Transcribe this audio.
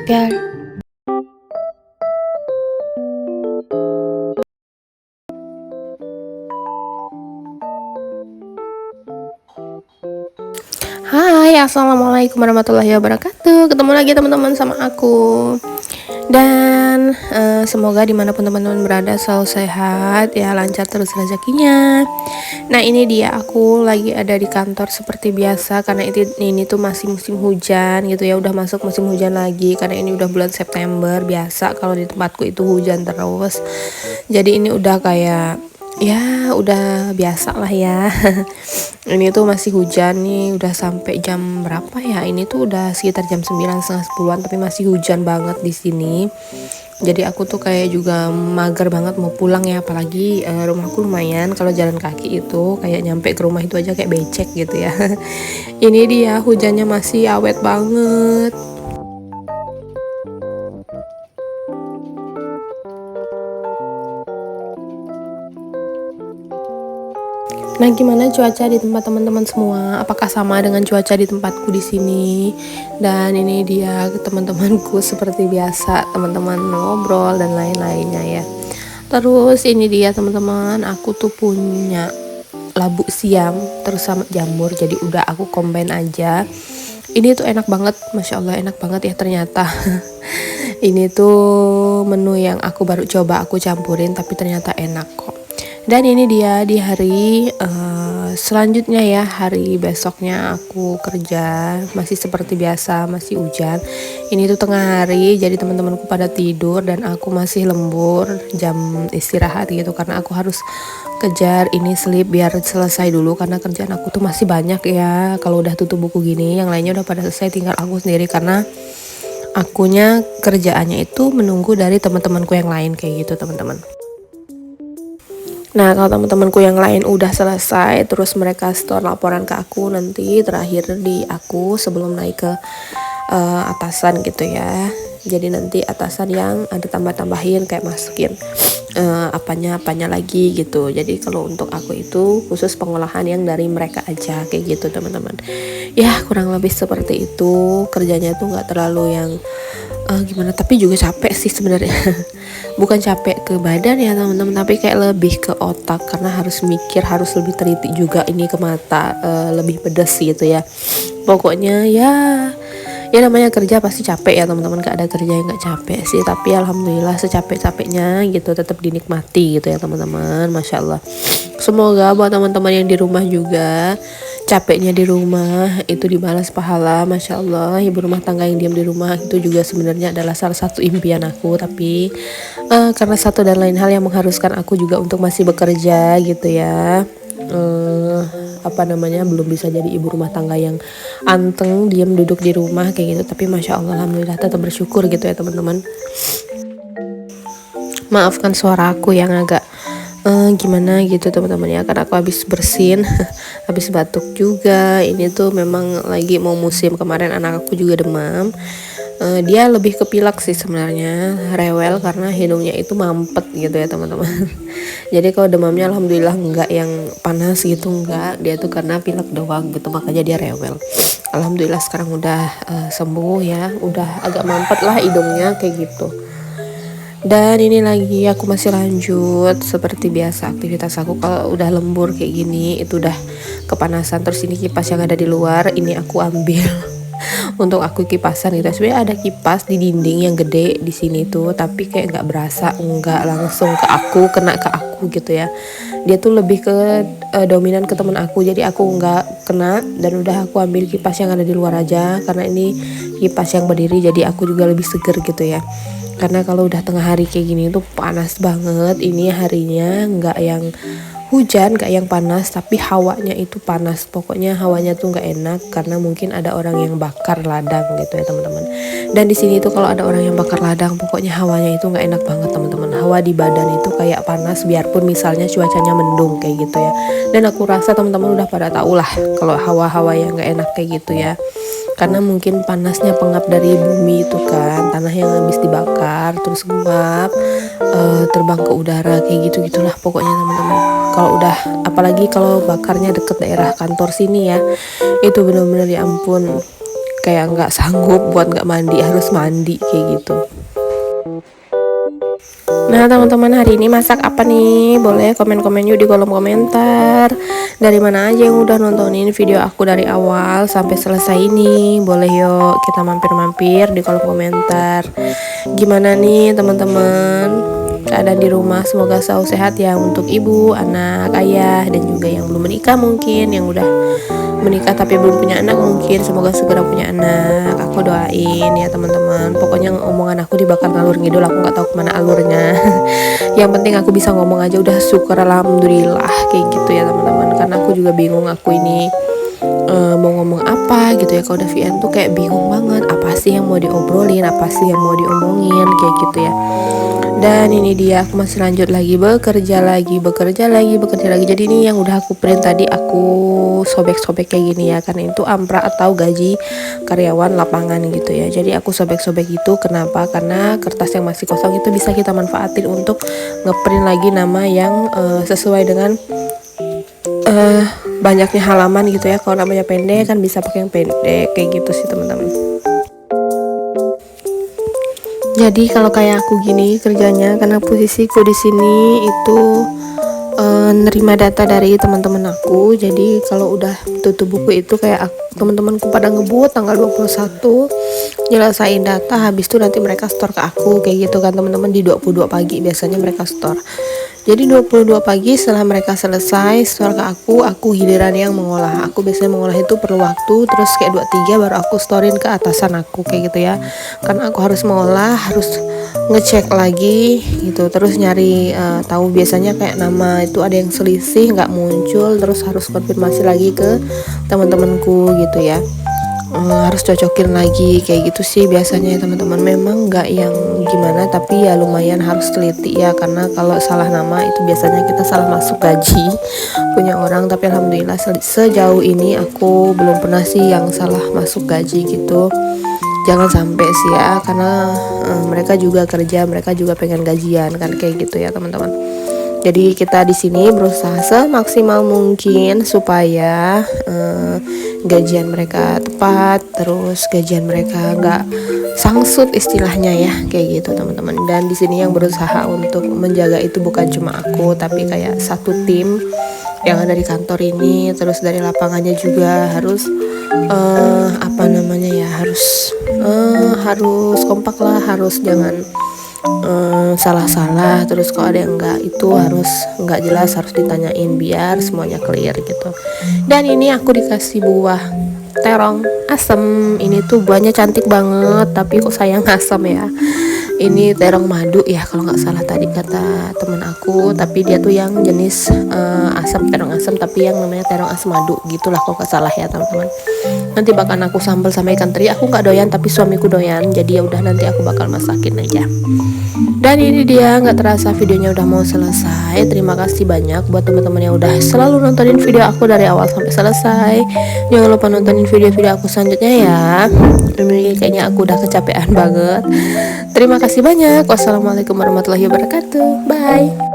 प्यार Hai, assalamualaikum warahmatullahi wabarakatuh. Ketemu lagi teman-teman sama aku. Dan semoga dimanapun teman-teman berada selalu sehat ya, lancar terus rezekinya. Nah ini dia, aku lagi ada di kantor seperti biasa karena ini tuh masih musim hujan gitu ya, udah masuk musim hujan lagi karena ini udah bulan September. Biasa kalau di tempatku itu hujan terus, jadi ini udah kayak ya udah biasa lah ya. Ini tuh masih hujan nih, udah sampai jam berapa ya? Ini tuh udah sekitar jam 9 setengah 10-an, tapi masih hujan banget di sini. Jadi aku tuh kayak juga mager banget mau pulang ya, apalagi rumahku lumayan, kalau jalan kaki itu kayak nyampe ke rumah itu aja kayak becek gitu ya. Ini dia, hujannya masih awet banget. Nah, gimana cuaca di tempat teman-teman semua? Apakah sama dengan cuaca di tempatku di sini? Dan ini dia teman-temanku seperti biasa, teman-teman ngobrol dan lain-lainnya ya. Terus ini dia teman-teman, aku tuh punya labu siam terus sama jamur, jadi udah aku combine aja. Ini tuh enak banget, masya Allah enak banget ya ternyata. Ini tuh menu yang aku baru coba aku campurin, tapi ternyata enak kok. Dan ini dia di hari selanjutnya ya, hari besoknya aku kerja masih seperti biasa, masih hujan. Ini tuh tengah hari, jadi teman-temanku pada tidur dan aku masih lembur jam istirahat gitu, karena aku harus kejar ini sleep biar selesai dulu, karena kerjaan aku tuh masih banyak ya. Kalau udah tutup buku gini, yang lainnya udah pada selesai, tinggal aku sendiri karena akunya kerjaannya itu menunggu dari teman-temanku yang lain kayak gitu teman-teman. Nah, kalau teman-temanku yang lain udah selesai, terus mereka store laporan ke aku nanti terakhir di aku sebelum naik ke atasan gitu ya. Jadi nanti atasan yang ada tambah-tambahin kayak masukin apanya lagi gitu. Jadi kalau untuk aku itu khusus pengolahan yang dari mereka aja kayak gitu teman-teman. Ya kurang lebih seperti itu, kerjanya tuh nggak terlalu yang gimana, tapi juga capek sih sebenarnya. Bukan capek ke badan ya teman-teman, tapi kayak lebih ke otak karena harus mikir, harus lebih teliti juga, ini ke mata lebih pedes gitu ya. Pokoknya ya namanya kerja pasti capek ya teman-teman, gak ada kerja yang gak capek sih, tapi alhamdulillah secapek-capeknya gitu tetap dinikmati gitu ya teman-teman, masya Allah. Semoga buat teman-teman yang di rumah juga, capeknya di rumah itu dibalas pahala, masya Allah. Ibu rumah tangga yang diam di rumah itu juga sebenarnya adalah salah satu impian aku, tapi karena satu dan lain hal yang mengharuskan aku juga untuk masih bekerja gitu ya, belum bisa jadi ibu rumah tangga yang anteng diam duduk di rumah kayak gitu. Tapi masya Allah alhamdulillah tetap bersyukur gitu ya teman-teman. Maafkan suara aku yang agak gimana gitu teman-teman ya, karena aku habis bersin habis batuk juga. Ini tuh memang lagi mau musim, kemarin anak aku juga demam. Dia lebih ke pilek sih sebenarnya, rewel karena hidungnya itu mampet gitu ya teman-teman. Jadi kalau demamnya alhamdulillah enggak yang panas gitu, enggak, dia tuh karena pilek doang gitu, makanya dia rewel. Alhamdulillah sekarang udah sembuh ya, udah agak mampet lah hidungnya kayak gitu. Dan ini lagi aku masih lanjut seperti biasa aktivitas aku. Kalau udah lembur kayak gini itu udah kepanasan, terus ini kipas yang ada di luar ini aku ambil untuk aku kipasan gitu. Sebenarnya ada kipas di dinding yang gede di sini tuh, tapi kayak nggak berasa, nggak langsung ke aku, kena ke aku gitu ya. Dia tuh lebih ke dominan ke temen aku, jadi aku nggak kena. Dan udah aku ambil kipas yang ada di luar aja karena ini kipas yang berdiri, jadi aku juga lebih seger gitu ya. Karena kalau udah tengah hari kayak gini tuh panas banget. Ini harinya nggak yang hujan, nggak yang panas, tapi hawanya itu panas. Pokoknya hawanya tuh nggak enak karena mungkin ada orang yang bakar ladang gitu ya teman-teman. Dan di sini tuh kalau ada orang yang bakar ladang, pokoknya hawanya itu nggak enak banget teman-teman. Hawa di badan itu kayak panas biarpun misalnya cuacanya mendung kayak gitu ya. Dan aku rasa teman-teman udah pada tahu lah kalau hawa-hawa yang nggak enak kayak gitu ya. Karena mungkin panasnya pengap dari bumi itu kan, tanah yang habis dibakar terus nguap terbang ke udara kayak gitu gitulah pokoknya teman-teman. Kalau udah apalagi kalau bakarnya deket daerah kantor sini ya, itu bener-bener ya ampun, kayak nggak sanggup buat nggak mandi, harus mandi kayak gitu. Nah teman-teman, hari ini masak apa nih? Boleh komen-komen yuk di kolom komentar. Dari mana aja yang udah nontonin video aku dari awal sampai selesai ini? Boleh yuk kita mampir-mampir di kolom komentar. Gimana nih teman-teman keadaan di rumah? Semoga selalu sehat ya untuk ibu, anak, ayah, dan juga yang belum menikah, mungkin yang udah menikah tapi belum punya anak, mungkin semoga segera punya anak. Aku doain ya teman-teman. Pokoknya omongan aku dibakar ngalur ngidul, aku nggak tahu kemana alurnya. Yang penting aku bisa ngomong aja udah syukur, alhamdulillah kayak gitu ya teman-teman. Karena aku juga bingung aku ini mau ngomong apa gitu ya. Kalau udah VN tuh kayak bingung banget, apa sih yang mau diobrolin, apa sih yang mau diomongin kayak gitu ya. Dan ini dia, aku masih lanjut lagi bekerja lagi. Jadi ini yang udah aku print tadi aku sobek-sobek kayak gini ya, karena itu ampra atau gaji karyawan lapangan gitu ya. Jadi aku sobek-sobek itu kenapa? Karena kertas yang masih kosong itu bisa kita manfaatin untuk ngeprint lagi nama yang sesuai dengan banyaknya halaman gitu ya. Kalau namanya pendek kan bisa pakai yang pendek kayak gitu sih teman-teman. Jadi kalau kayak aku gini kerjanya, karena posisiku di sini itu nerima data dari teman-teman aku. Jadi kalau udah tutup buku itu kayak teman-temanku pada ngebut tanggal 21 nyelesain data, habis itu nanti mereka store ke aku kayak gitu kan teman-teman. Di 22 pagi biasanya mereka store. Jadi 22 pagi setelah mereka selesai store ke aku giliran yang mengolah. Aku biasanya mengolah itu perlu waktu, terus kayak 23 baru aku storein ke atasan aku kayak gitu ya. Karena aku harus mengolah, harus ngecek lagi gitu, terus nyari tahu biasanya kayak nama itu ada yang selisih nggak muncul, terus harus konfirmasi lagi ke teman-temanku gitu ya. Harus cocokin lagi kayak gitu sih biasanya ya teman-teman. Memang nggak yang gimana, tapi ya lumayan harus teliti ya, karena kalau salah nama itu biasanya kita salah masuk gaji punya orang. Tapi alhamdulillah sejauh ini aku belum pernah sih yang salah masuk gaji gitu. Jangan sampai sih ya, karena mereka juga kerja, mereka juga pengen gajian kan kayak gitu ya teman-teman. Jadi kita di sini berusaha semaksimal mungkin supaya gajian mereka tepat, terus gajian mereka nggak sangsut istilahnya ya kayak gitu teman-teman. Dan di sini yang berusaha untuk menjaga itu bukan cuma aku, tapi kayak satu tim yang ada di kantor ini, terus dari lapangannya juga harus harus kompak lah, harus jangan salah-salah. Terus kalau ada yang enggak itu harus enggak jelas, harus ditanyain biar semuanya clear gitu. Dan ini aku dikasih buah terong asem. Ini tuh buahnya cantik banget, tapi kok sayang asem ya. Ini terong madu ya kalau nggak salah tadi kata temen aku, tapi dia tuh yang jenis asam, terong asam, tapi yang namanya terong asam madu gitulah kalau nggak salah ya teman-teman. Nanti bakal aku sambal sama ikan teri. Aku nggak doyan tapi suamiku doyan, jadi ya udah nanti aku bakal masakin aja. Dan ini dia, nggak terasa videonya udah mau selesai. Terima kasih banyak buat teman-teman yang udah selalu nontonin video aku dari awal sampai selesai. Jangan lupa nontonin video-video aku selanjutnya ya. Ini kayaknya aku udah kecapean banget. Terima kasih banyak. Wassalamualaikum warahmatullahi wabarakatuh. Bye.